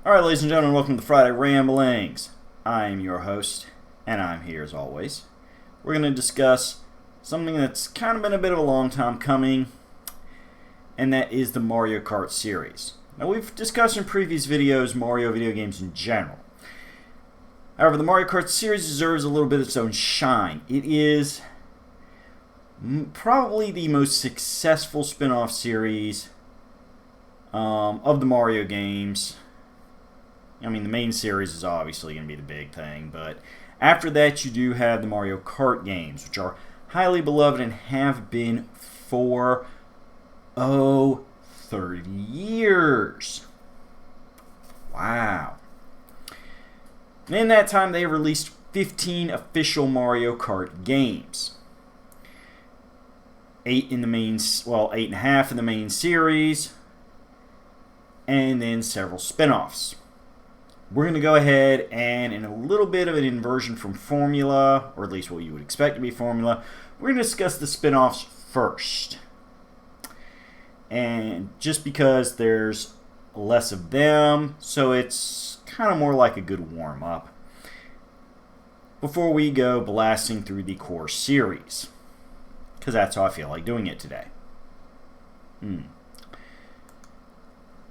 Alright, ladies and gentlemen, welcome to the Friday Ramblings. I'm your host, and I'm here as always. We're going to discuss something that's kind of been a bit of a long time coming, and that is the Mario Kart series. Now, we've discussed in previous videos Mario video games in general. However, the Mario Kart series deserves a little bit of its own shine. It is probably the most successful spin-off series of the Mario games. I mean, the main series is obviously going to be the big thing, but after that you do have the Mario Kart games, which are highly beloved and have been for, 30 years. Wow. And in that time, they released 15 official Mario Kart games. 8 in the main, well, 8.5 in the main series, and then several spin-offs. We're going to go ahead and, in a little bit of an inversion from formula, or at least what you would expect to be formula, we're going to discuss the spin-offs first. And just because there's less of them, so it's kind of more like a good warm-up before we go blasting through the core series, because that's how I feel like doing it today.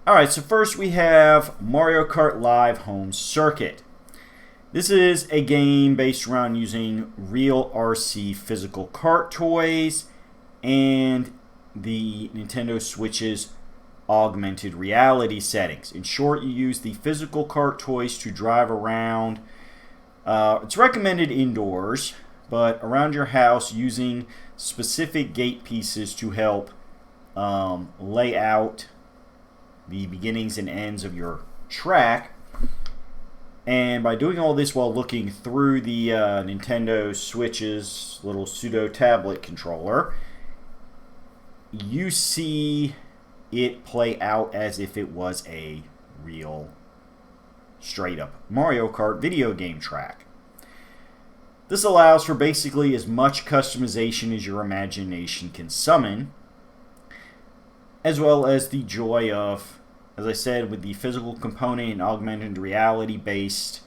Alright, so first we have Mario Kart Live Home Circuit. This is a game based around using real RC physical kart toys and the Nintendo Switch's augmented reality settings. In short, you use the physical kart toys to drive around. It's recommended indoors, but around your house using specific gate pieces to help lay out the beginnings and ends of your track. And by doing all this while looking through the Nintendo Switch's little pseudo tablet controller, you see it play out as if it was a real straight up Mario Kart video game track. This allows for basically as much customization as your imagination can summon, as well as the joy of, as I said, with the physical component and augmented reality based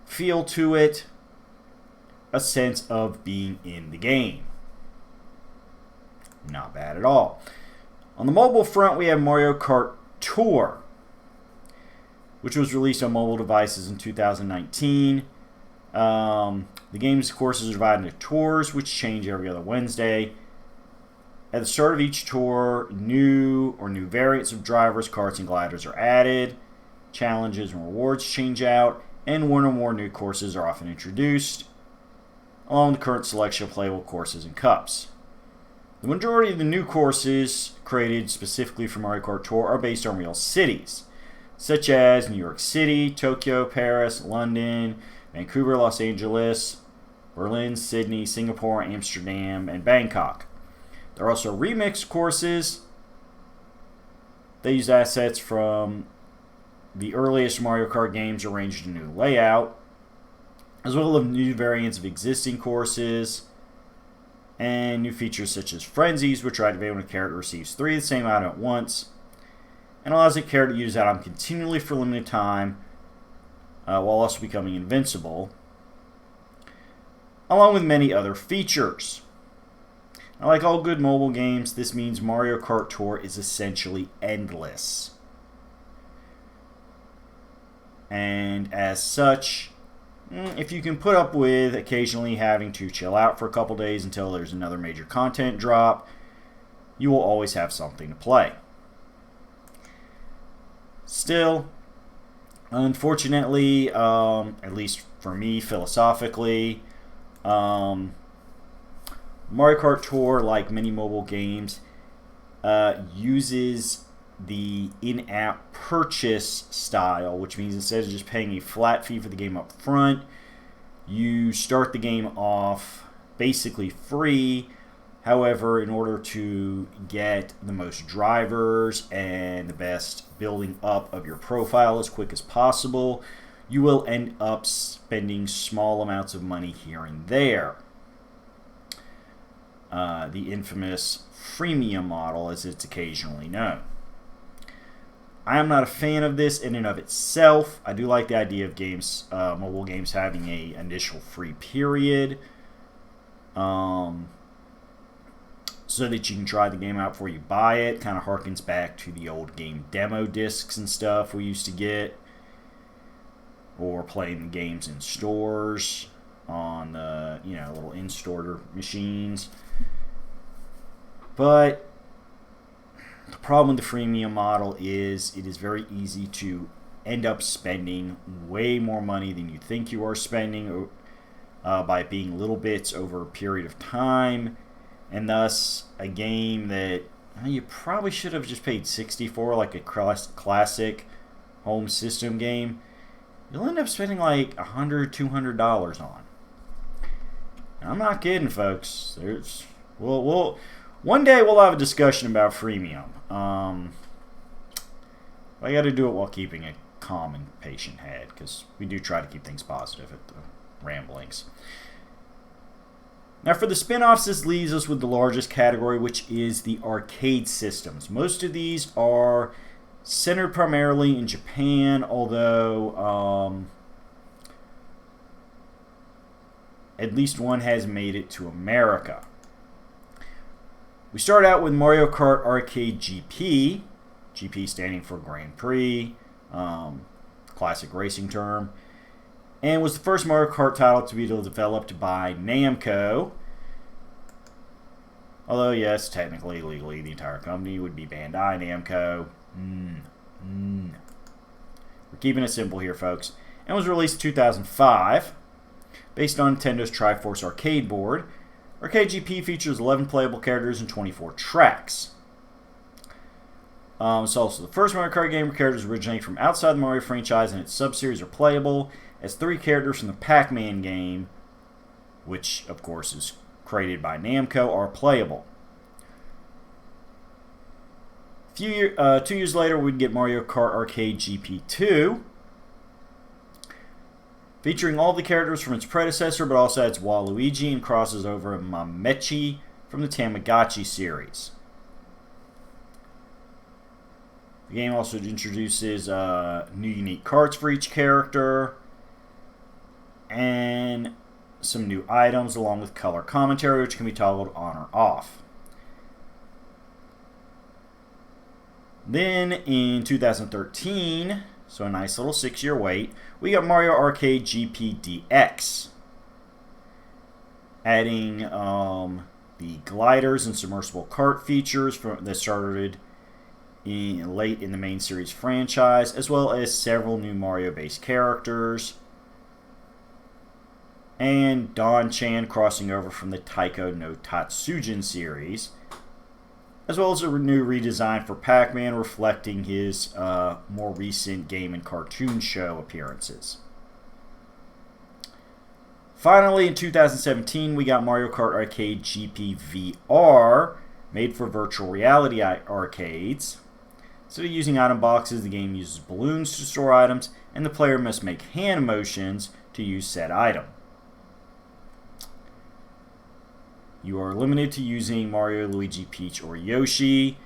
feel to it, a sense of being in the game. Not bad at all. On the mobile front, we have Mario Kart Tour, which was released on mobile devices in 2019. The game's courses are divided into tours, which change every other Wednesday. At the start of each tour, new variants of drivers, karts, and gliders are added. Challenges and rewards change out, and one or more new courses are often introduced, along with the current selection of playable courses and cups. The majority of the new courses created specifically for Mario Kart Tour are based on real cities, such as New York City, Tokyo, Paris, London, Vancouver, Los Angeles, Berlin, Sydney, Singapore, Amsterdam, and Bangkok. There are also remix courses. They use assets from the earliest Mario Kart games arranged in a new layout, as well as new variants of existing courses, and new features such as frenzies, which are activated when a character receives 3 of the same item at once, and allows the character to use that item continually for a limited time, while also becoming invincible, along with many other features. Now, like all good mobile games, this means Mario Kart Tour is essentially endless. And as such, if you can put up with occasionally having to chill out for a couple days until there's another major content drop, you will always have something to play. Still, unfortunately, at least for me philosophically, Mario Kart Tour, like many mobile games, uses the in-app purchase style, which means instead of just paying a flat fee for the game up front, you start the game off basically free. However, in order to get the most drivers and the best building up of your profile as quick as possible, you will end up spending small amounts of money here and there. The infamous freemium model, as it's occasionally known. I am not a fan of this in and of itself. I do like the idea of games, mobile games, having a initial free period, so that you can try the game out before you buy it. Kind of harkens back to the old game demo discs and stuff we used to get, or playing the games in stores on the little in-store machines. But the problem with the freemium model is it is very easy to end up spending way more money than you think you are spending by being little bits over a period of time, and thus a game that you probably should have just paid $60 for, like a classic home system game, you'll end up spending like $100, $200 on. And I'm not kidding, folks. One day we'll have a discussion about freemium. I got to do it while keeping a calm and patient head, because we do try to keep things positive at the ramblings. Now, for the spin-offs, this leaves us with the largest category, which is the arcade systems. Most of these are centered primarily in Japan, although at least one has made it to America. We start out with Mario Kart Arcade GP, GP standing for Grand Prix, classic racing term, and was the first Mario Kart title to be developed by Namco. Although, yes, technically, legally, the entire company would be Bandai Namco. We're keeping it simple here, folks. And was released in 2005, based on Nintendo's Triforce arcade board. Arcade GP features 11 playable characters and 24 tracks. It's also the first Mario Kart game where characters originating from outside the Mario franchise and its sub-series are playable, as 3 characters from the Pac-Man game, which of course is created by Namco, are playable. 2 years later, we'd get Mario Kart Arcade GP 2, featuring all the characters from its predecessor, but also adds Waluigi and crosses over Mamechi from the Tamagotchi series. The game also introduces new unique carts for each character and some new items along with color commentary, which can be toggled on or off. Then in 2013, so a nice little 6-year wait, we got Mario Arcade GP DX, adding the gliders and submersible cart features that started late in the main series franchise, as well as several new Mario-based characters, and Don-chan crossing over from the Taiko no Tatsujin series, as well as a new redesign for Pac-Man reflecting his more recent game and cartoon show appearances. Finally, in 2017, we got Mario Kart Arcade GP VR, made for virtual reality arcades. Instead of using item boxes, the game uses balloons to store items, and the player must make hand motions to use said item. You are limited to using Mario, Luigi, Peach, or Yoshi.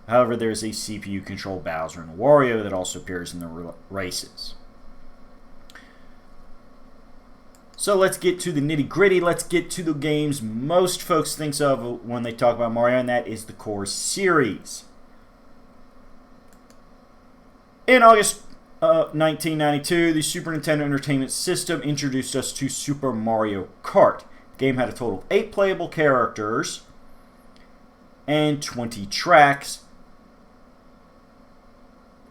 However, there's a CPU-controlled Bowser and Wario that also appears in the races. So let's get to the nitty-gritty. Let's get to the games most folks think of when they talk about Mario, and that is the core series. In August 1992, the Super Nintendo Entertainment System introduced us to Super Mario Kart. The game had a total of 8 playable characters and 20 tracks,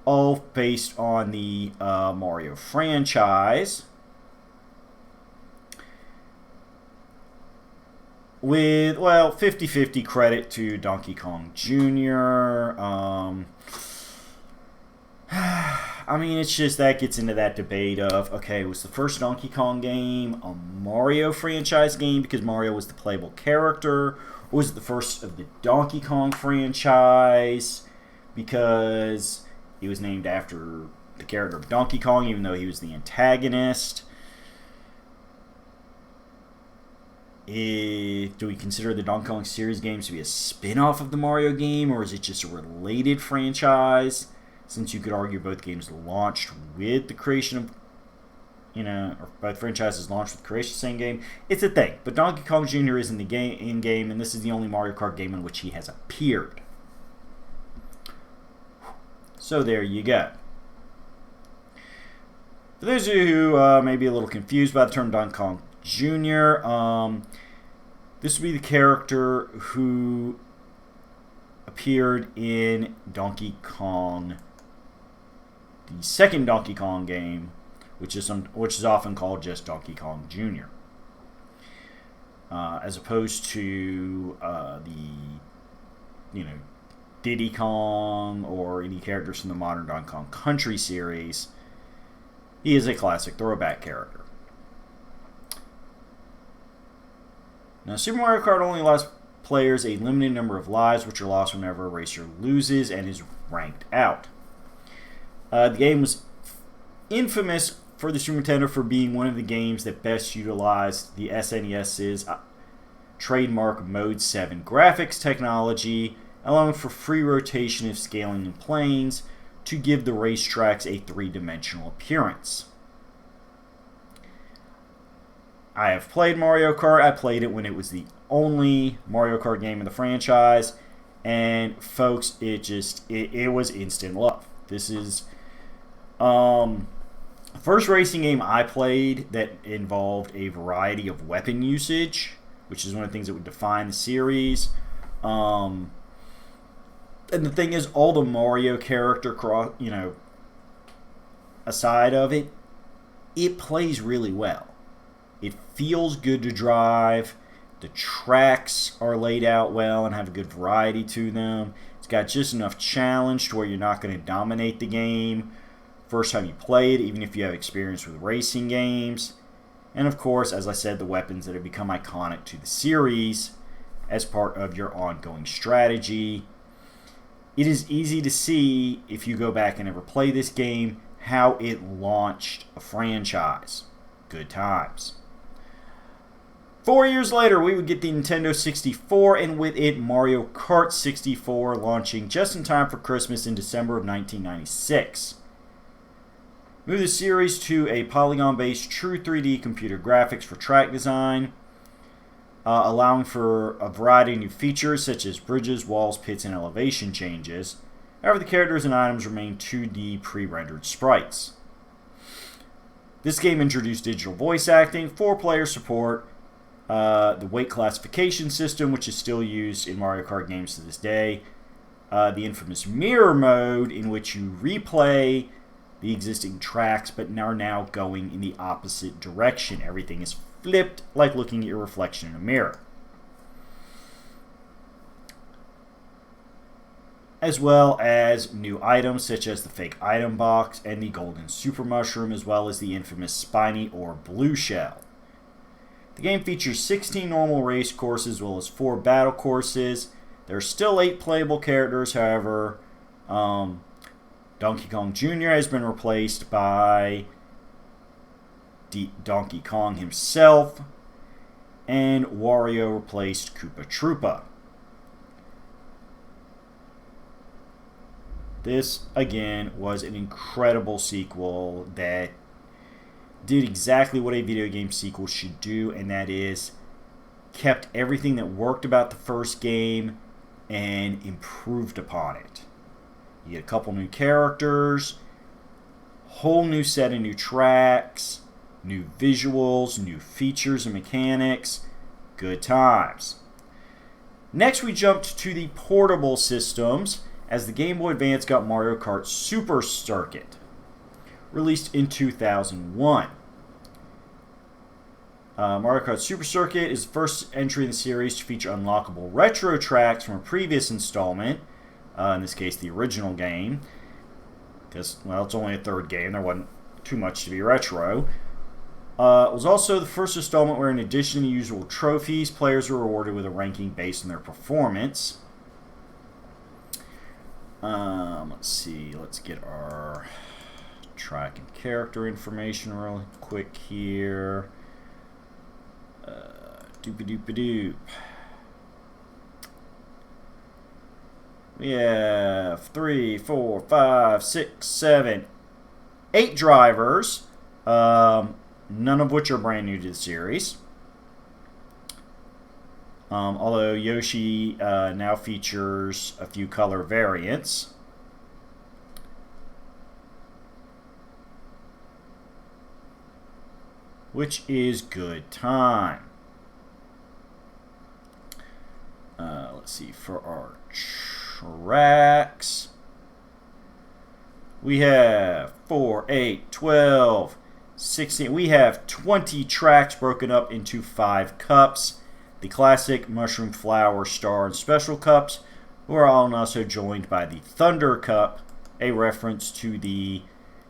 all based on the Mario franchise, with, 50-50 credit to Donkey Kong Jr. I mean, it's just that gets into that debate of, okay, was the first Donkey Kong game a Mario franchise game because Mario was the playable character? Or was it the first of the Donkey Kong franchise because he was named after the character of Donkey Kong, even though he was the antagonist? Do we consider the Donkey Kong series games to be a spin-off of the Mario game, or is it just a related franchise? since you could argue both games launched with the creation of, or both franchises launched with creation of the same game. It's a thing. But Donkey Kong Jr. is in game, and this is the only Mario Kart game in which he has appeared. So there you go. For those of you who may be a little confused by the term Donkey Kong Jr., this would be the character who appeared in Donkey Kong, the second Donkey Kong game, which is often called just Donkey Kong Jr., as opposed to the Diddy Kong or any characters from the modern Donkey Kong Country series. He is a classic throwback character. Now, Super Mario Kart only allows players a limited number of lives, which are lost whenever a racer loses and is ranked out. The game was infamous for the Super Nintendo for being one of the games that best utilized the SNES's trademark Mode 7 graphics technology, allowing for free rotation of scaling in planes to give the racetracks a three-dimensional appearance. I have played Mario Kart. I played it when it was the only Mario Kart game in the franchise, and folks, it was instant love. This is the first racing game I played that involved a variety of weapon usage, which is one of the things that would define the series. And the thing is, all the Mario character aside of it, it plays really well. It feels good to drive. The tracks are laid out well and have a good variety to them. It's got just enough challenge to where you're not going to dominate the game first time you play it, even if you have experience with racing games. And of course, as I said, the weapons that have become iconic to the series as part of your ongoing strategy. It is easy to see, if you go back and ever play this game, how it launched a franchise. Good times. 4 years later, we would get the Nintendo 64, and with it, Mario Kart 64, launching just in time for Christmas in December of 1996. Move the series to a polygon-based true 3D computer graphics for track design, allowing for a variety of new features such as bridges, walls, pits, and elevation changes. However, the characters and items remain 2D pre-rendered sprites. This game introduced digital voice acting, 4-player support, the weight classification system, which is still used in Mario Kart games to this day, the infamous mirror mode, in which you replay the existing tracks but are now going in the opposite direction. Everything is flipped, like looking at your reflection in a mirror. As well as new items such as the fake item box and the golden super mushroom, as well as the infamous spiny or blue shell. The game features 16 normal race courses as well as 4 battle courses. There are still 8 playable characters, however. Donkey Kong Jr. has been replaced by Donkey Kong himself, and Wario replaced Koopa Troopa. This, again, was an incredible sequel that did exactly what a video game sequel should do, and that is kept everything that worked about the first game and improved upon it. You get a couple new characters, whole new set of new tracks, new visuals, new features and mechanics. Good times. Next, we jumped to the portable systems as the Game Boy Advance got Mario Kart Super Circuit, released in 2001. Mario Kart Super Circuit is the first entry in the series to feature unlockable retro tracks from a previous installment, in this case the original game, because, well, it's only a third game, there wasn't too much to be retro. It was also the first installment where, in addition to usual trophies, players were rewarded with a ranking based on their performance. Let's see, let's get our track and character information real quick here. Doop-a-doop-a-doop. We have 3, 4, 5, 6, 7, 8 drivers, none of which are brand new to the series. Although Yoshi now features a few color variants. Which is good time. Let's see, for our tracks, we have 4, 8, 12, 16. We have 20 tracks broken up into 5 cups. The classic Mushroom, Flower, Star, and Special Cups, who are all also joined by the Thunder Cup, a reference to the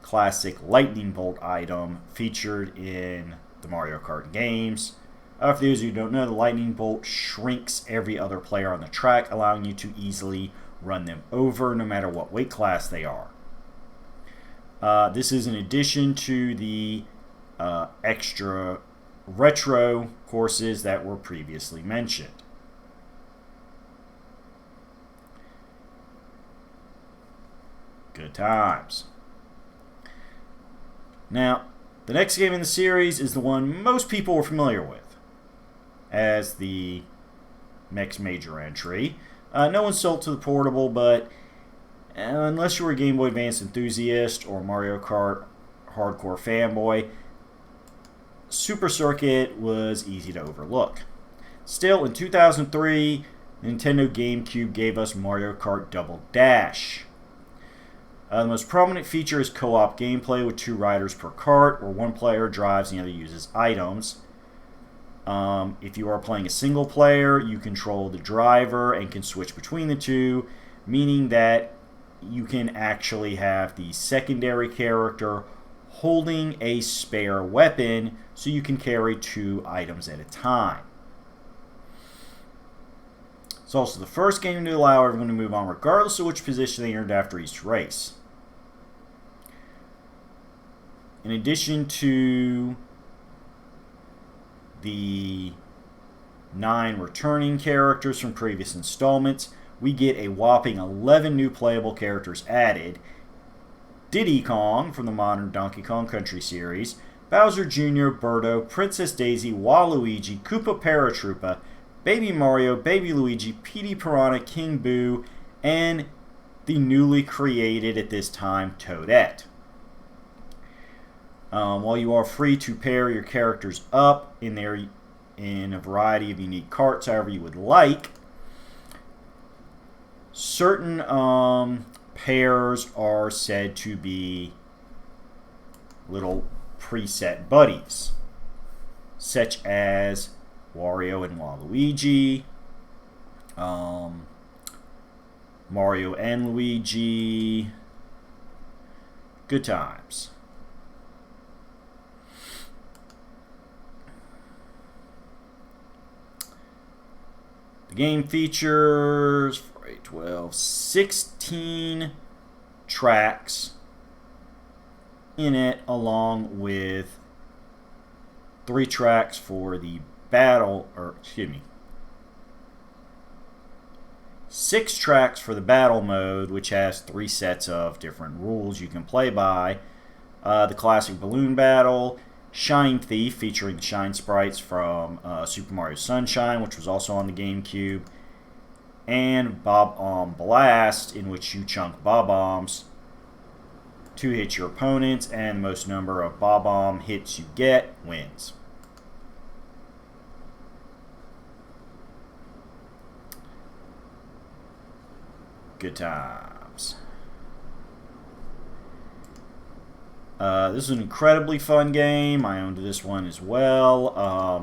classic Lightning Bolt item featured in the Mario Kart games. For those who don't know, the Lightning Bolt shrinks every other player on the track, allowing you to easily run them over no matter what weight class they are. This is in addition to the extra retro courses that were previously mentioned. Good times. Now, the next game in the series is the one most people are familiar with as the next major entry. No one sold to the portable, but unless you were a Game Boy Advance enthusiast or Mario Kart hardcore fanboy, Super Circuit was easy to overlook. Still, in 2003, Nintendo GameCube gave us Mario Kart Double Dash. The most prominent feature is co-op gameplay with 2 riders per kart, where one player drives and the other uses items. If you are playing a single player, you control the driver and can switch between the two, meaning that you can actually have the secondary character holding a spare weapon so you can carry 2 items at a time. It's also the first game to allow everyone to move on regardless of which position they earned after each race. In addition to the 9 returning characters from previous installments, we get a whopping 11 new playable characters added. Diddy Kong from the modern Donkey Kong Country series, Bowser Jr., Birdo, Princess Daisy, Waluigi, Koopa Paratroopa, Baby Mario, Baby Luigi, Petey Piranha, King Boo, and the newly created at this time Toadette. While you are free to pair your characters up in a variety of unique carts however you would like, certain pairs are said to be little preset buddies, such as Wario and Waluigi, Mario and Luigi. Good times. The game features 16 tracks in it, along with 3 tracks for the battle, 6 tracks for the battle mode, which has 3 sets of different rules you can play by. The classic balloon battle, Shine Thief, featuring the Shine sprites from Super Mario Sunshine, which was also on the GameCube, and Bob-omb Blast, in which you chunk Bob-ombs to hit your opponents, and the most number of Bob-omb hits you get wins. Good times. This is an incredibly fun game. I owned this one as well,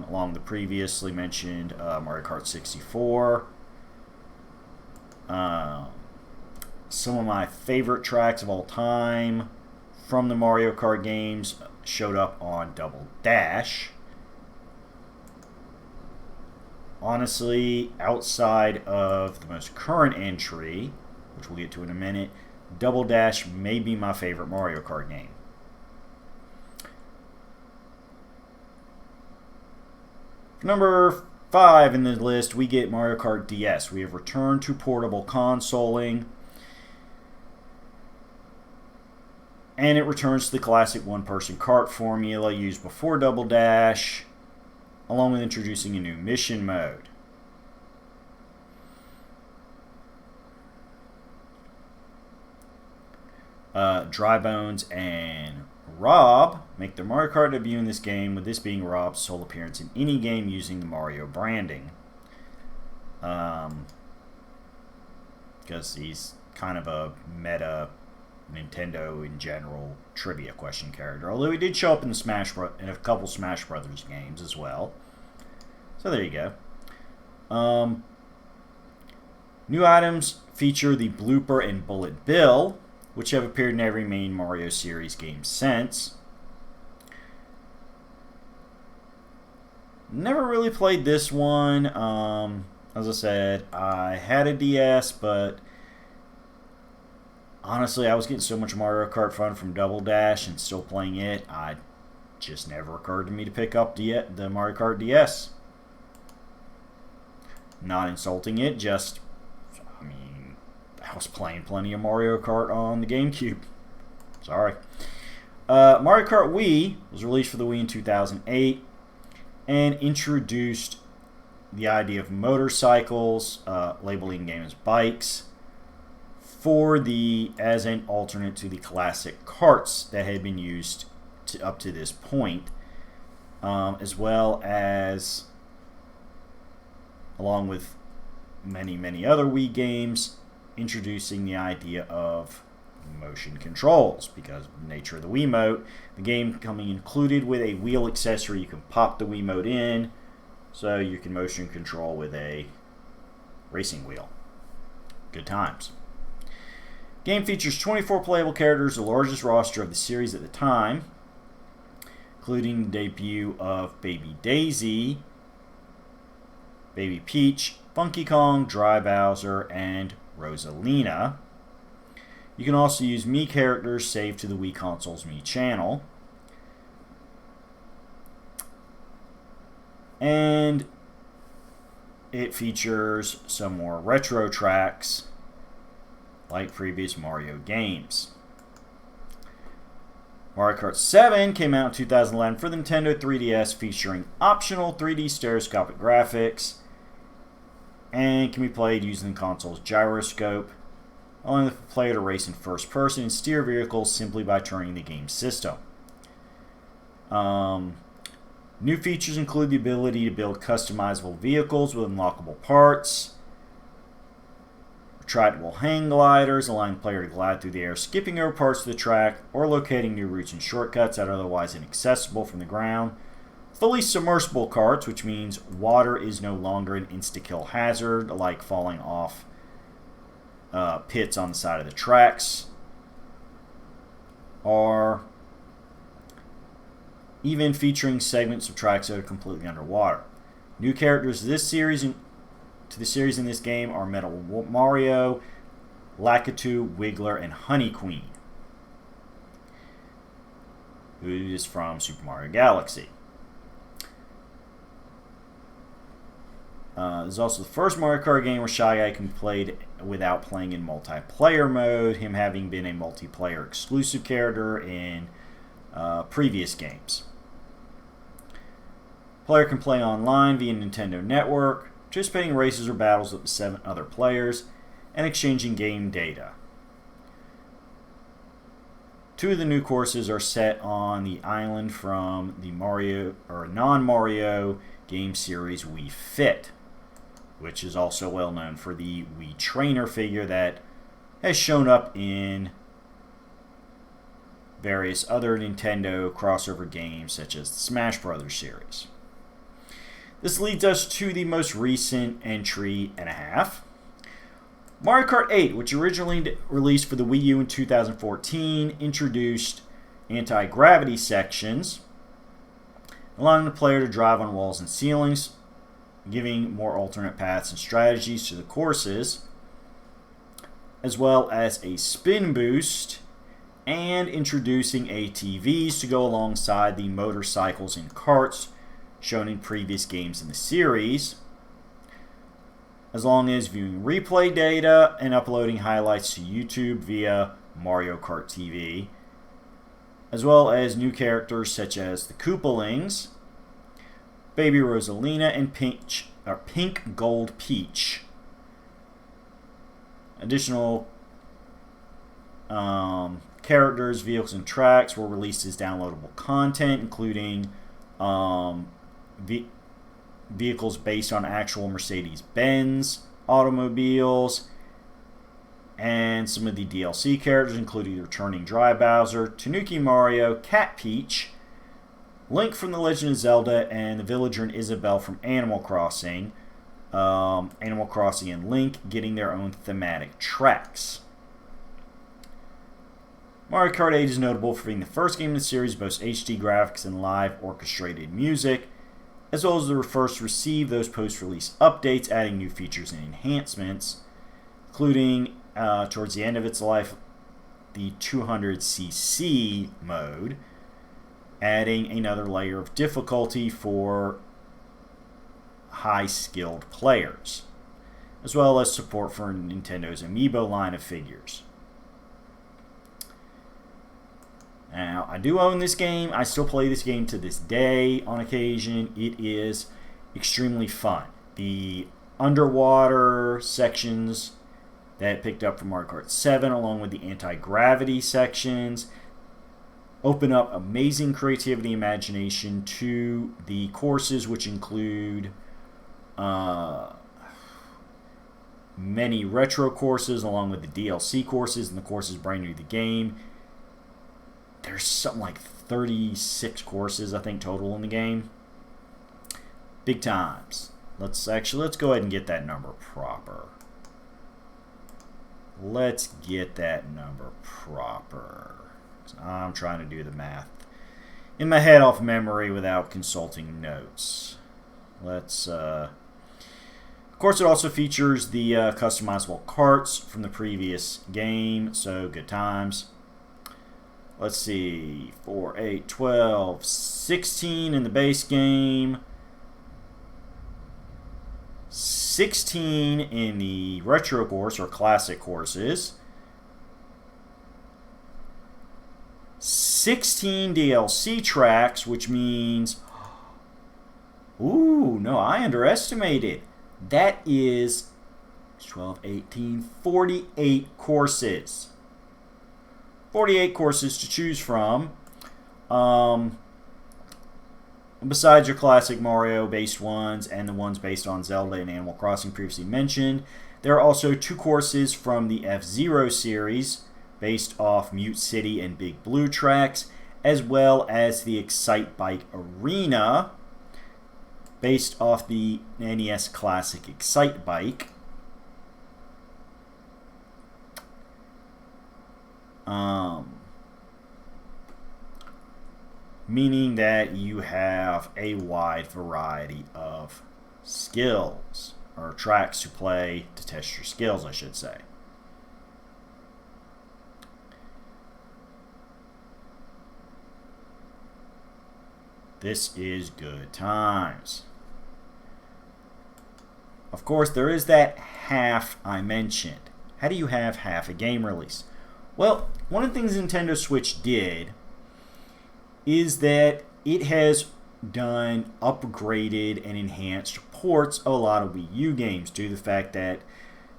along with the previously mentioned Mario Kart 64. Some of my favorite tracks of all time from the Mario Kart games showed up on Double Dash. Honestly, outside of the most current entry, which we'll get to in a minute, Double Dash may be my favorite Mario Kart game. Number 5 in the list, we get Mario Kart DS. We have returned to portable consoling. And it returns to the classic one-person kart formula used before Double Dash, along with introducing a new mission mode. Dry Bones and Rob make their Mario Kart debut in this game, with this being Rob's sole appearance in any game using the Mario branding. Because he's kind of a meta Nintendo in general trivia question character. Although he did show up in the in a couple Smash Brothers games as well. So there you go. New items feature the Blooper and Bullet Bill, which have appeared in every main Mario series game since. Never really played this one. As I said, I had a DS, but honestly, I was getting so much Mario Kart fun from Double Dash and still playing it, it just never occurred to me to pick up the Mario Kart DS. Not insulting it, just, I was playing plenty of Mario Kart on the GameCube. Sorry. Mario Kart Wii was released for the Wii in 2008 and introduced the idea of motorcycles, labeling game as bikes, as an alternate to the classic karts that had been used up to this point, as well as, along with many other Wii games, introducing the idea of motion controls, because of the nature of the Wiimote, the game coming included with a wheel accessory. You can pop the Wiimote in, so you can motion control with a racing wheel. Good times. Game features 24 playable characters, the largest roster of the series at the time, including the debut of Baby Daisy, Baby Peach, Funky Kong, Dry Bowser, and Rosalina. You can also use Mii characters saved to the Wii console's Mii channel. And it features some more retro tracks like previous Mario games. Mario Kart 7 came out in 2011 for the Nintendo 3DS, featuring optional 3D stereoscopic graphics, and can be played using the console's gyroscope, allowing the player to race in first person and steer vehicles simply by turning the game system. New features include the ability to build customizable vehicles with unlockable parts, retractable hang gliders, allowing the player to glide through the air, skipping over parts of the track, or locating new routes and shortcuts that are otherwise inaccessible from the ground. Fully submersible karts, which means water is no longer an insta-kill hazard, like falling off pits on the side of the tracks, are even featuring segments of tracks that are completely underwater. New characters to the series in this game are Metal Mario, Lakitu, Wiggler, and Honey Queen, who is from Super Mario Galaxy. This is also the first Mario Kart game where Shy Guy can be played without playing in multiplayer mode, him having been a multiplayer exclusive character in previous games. Player can play online via Nintendo Network, participating in races or battles with 7 other players, and exchanging game data. 2 of the new courses are set on the island from the non-Mario game series Wii Fit, which is also well known for the Wii Trainer figure that has shown up in various other Nintendo crossover games such as the Smash Brothers series. This leads us to the most recent entry and a half. Mario Kart 8, which originally released for the Wii U in 2014, introduced anti-gravity sections, allowing the player to drive on walls and ceilings, giving more alternate paths and strategies to the courses, as well as a spin boost, and introducing ATVs to go alongside the motorcycles and karts shown in previous games in the series, as long as viewing replay data and uploading highlights to YouTube via Mario Kart TV, as well as new characters such as the Koopalings, Baby Rosalina, and Pink Gold Peach. Additional characters, vehicles, and tracks were released as downloadable content, including vehicles based on actual Mercedes-Benz automobiles, and some of the DLC characters, including the returning Dry Bowser, Tanuki Mario, Cat Peach, Link from The Legend of Zelda, and the villager and Isabelle from Animal Crossing. Animal Crossing and Link getting their own thematic tracks. Mario Kart 8 is notable for being the first game in the series to boast HD graphics and live orchestrated music, as well as the first to receive those post-release updates, adding new features and enhancements, including, towards the end of its life, the 200cc mode, adding another layer of difficulty for high-skilled players, as well as support for Nintendo's Amiibo line of figures. Now, I do own this game. I still play this game to this day on occasion. It is extremely fun. The underwater sections that I picked up from Mario Kart 7, along with the anti-gravity sections, open up amazing creativity and imagination to the courses, which include many retro courses, along with the DLC courses and the courses brand new to the game. There's something like 36 courses, I think, total in the game. Big times. Let's go ahead and get that number proper. Let's get that number proper. I'm trying to do the math in my head off memory without consulting notes. Let's, of course, it also features the customizable carts from the previous game, so good times. Let's see, 4, 8, 12, 16 in the base game, 16 in the retro course or classic courses, 16 DLC tracks, which means, ooh, no, I underestimated. That is 12, 18, 48 courses. 48 courses to choose from. Besides your classic Mario-based ones and the ones based on Zelda and Animal Crossing previously mentioned, there are also 2 courses from the F-Zero series based off Mute City and Big Blue tracks, as well as the Excite Bike Arena based off the NES Classic Excite Bike. Meaning that you have a wide variety of skills, or tracks to play to test your skills, I should say. This is good times. Of course, there is that half I mentioned. How do you have half a game release? Well, one of the things Nintendo Switch did is that it has done upgraded and enhanced ports of a lot of Wii U games due to the fact that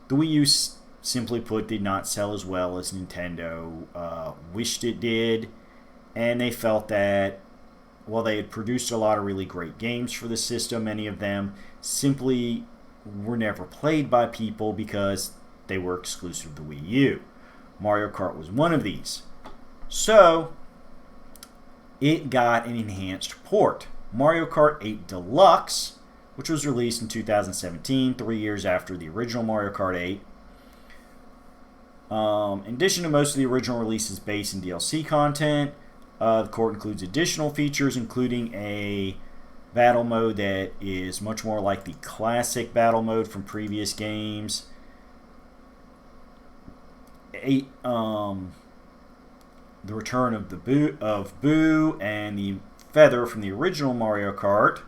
the Wii U, simply put, did not sell as well as Nintendo wished it did, and they felt that while they had produced a lot of really great games for the system, many of them simply were never played by people because they were exclusive to the Wii U. Mario Kart was one of these. So it got an enhanced port. Mario Kart 8 Deluxe, which was released in 2017, 3 years after the original Mario Kart 8. In addition to most of the original release's base and DLC content, the port includes additional features, including a battle mode that is much more like the classic battle mode from previous games. The return of Boo and the feather from the original Mario Kart,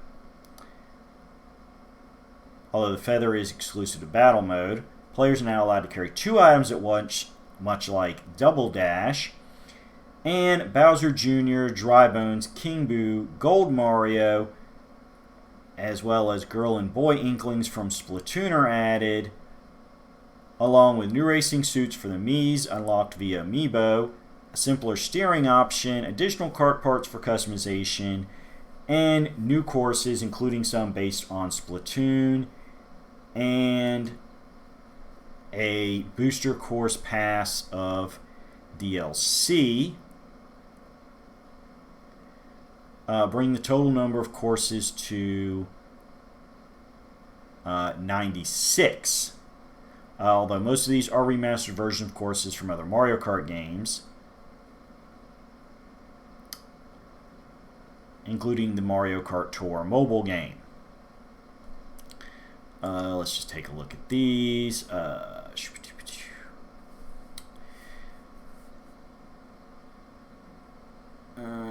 Although the feather is exclusive to battle mode, players are now allowed to carry 2 items at once, much like Double Dash. And Bowser Jr., Dry Bones, King Boo, Gold Mario, as well as Girl and Boy Inklings from Splatoon are added, along with new racing suits for the Miis unlocked via Amiibo, a simpler steering option, additional kart parts for customization, and new courses, including some based on Splatoon, and a booster course pass of DLC. Bring the total number of courses to 96. Although most of these are remastered versions of courses from other Mario Kart games, including the Mario Kart Tour mobile game. Let's just take a look at these.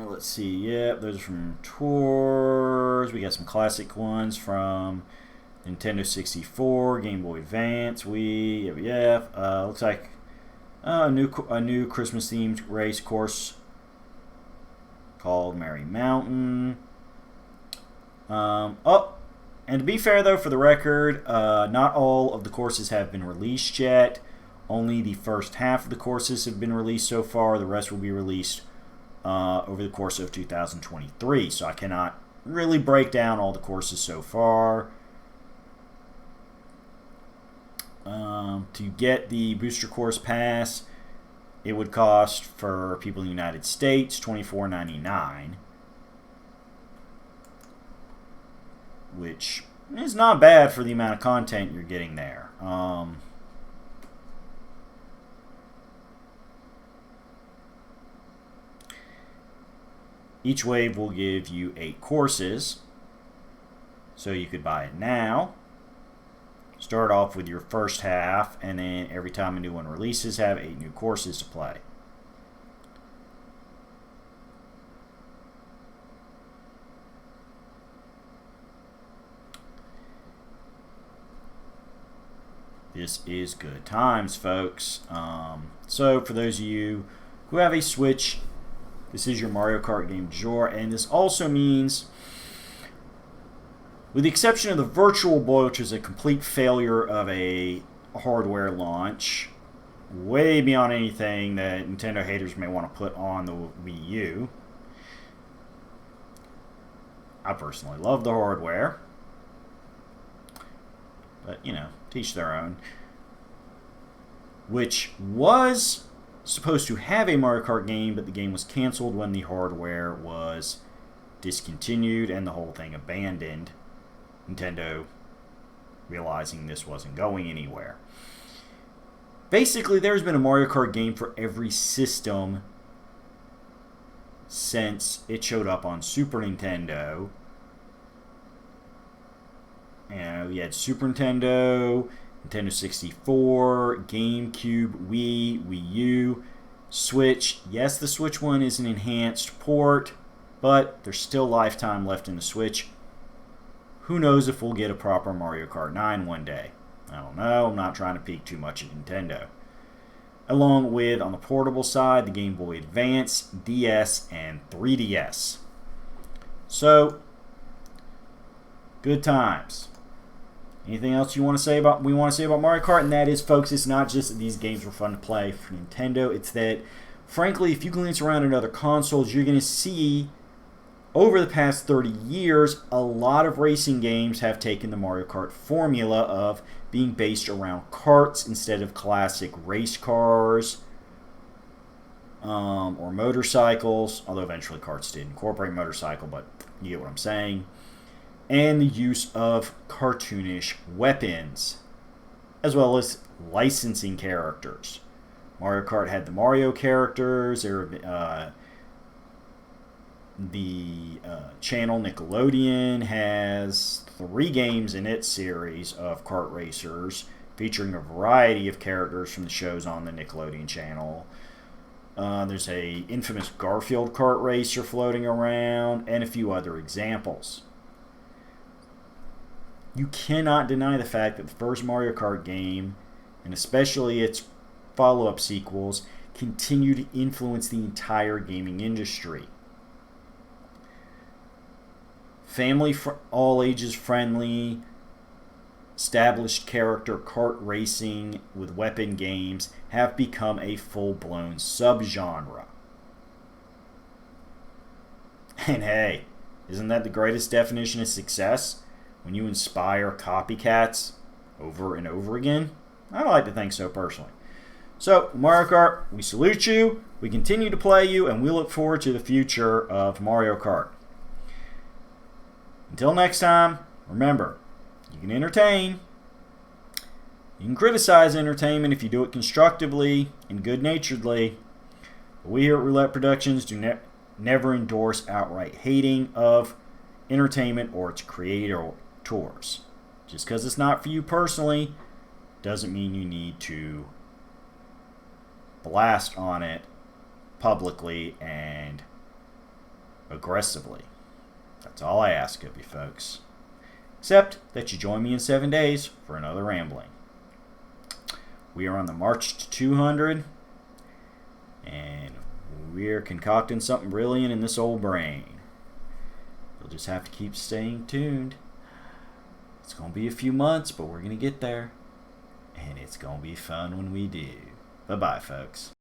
Let's see. Yep, those are from tours. We got some classic ones from Nintendo 64, Game Boy Advance, Wii. Yeah. Looks like a new Christmas themed race course called Merry Mountain. And to be fair though, for the record, not all of the courses have been released yet. Only the first half of the courses have been released so far. The rest will be released over the course of 2023. So I cannot really break down all the courses so far. To get the booster course pass, it would cost, for people in the United States, $24.99, which is not bad for the amount of content you're getting there. Each wave will give you 8 courses, so you could buy it now. Start off with your first half, and then every time a new one releases, have 8 new courses to play. This is good times, folks. So for those of you who have a Switch, this is your Mario Kart game du jour, and this also means, with the exception of the Virtual Boy, which is a complete failure of a hardware launch, way beyond anything that Nintendo haters may want to put on the Wii U. I personally love the hardware, but, you know, teach their own. Which was supposed to have a Mario Kart game, but the game was canceled when the hardware was discontinued and the whole thing abandoned. Nintendo realizing this wasn't going anywhere. Basically, there's been a Mario Kart game for every system since it showed up on Super Nintendo. You know, you had Super Nintendo, Nintendo 64, GameCube, Wii, Wii U, Switch. Yes, the Switch one is an enhanced port, but there's still lifetime left in the Switch. Who knows if we'll get a proper Mario Kart 9 one day. I don't know. I'm not trying to peek too much at Nintendo. Along with, on the portable side, the Game Boy Advance, DS, and 3DS. So, good times. Anything else we want to say about Mario Kart? And that is, folks, it's not just that these games were fun to play for Nintendo. It's that, frankly, if you glance around at other consoles, you're going to see, over the past 30 years, a lot of racing games have taken the Mario Kart formula of being based around karts instead of classic race cars or motorcycles, although eventually karts did incorporate motorcycle, but you get what I'm saying. And the use of cartoonish weapons, as well as licensing characters. Mario Kart had the Mario characters. The channel Nickelodeon has 3 games in its series of kart racers, featuring a variety of characters from the shows on the Nickelodeon channel. There's a infamous Garfield kart racer floating around, and a few other examples. You cannot deny the fact that the first Mario Kart game, and especially its follow-up sequels, continue to influence the entire gaming industry. Family, all ages friendly, established character kart racing with weapon games have become a full-blown subgenre. And hey, isn't that the greatest definition of success? When you inspire copycats over and over again? I like to think so personally. So, Mario Kart, we salute you, we continue to play you, and we look forward to the future of Mario Kart. Until next time, remember, you can entertain. You can criticize entertainment if you do it constructively and good-naturedly. But we here at Roulette Productions do never endorse outright hating of entertainment or its creators. Just because it's not for you personally doesn't mean you need to blast on it publicly and aggressively. That's all I ask of you folks. Except that you join me in 7 days for another rambling. We are on the march to 200, and we're concocting something brilliant in this old brain. You'll just have to keep staying tuned. It's going to be a few months, but we're going to get there. And it's going to be fun when we do. Bye-bye, folks.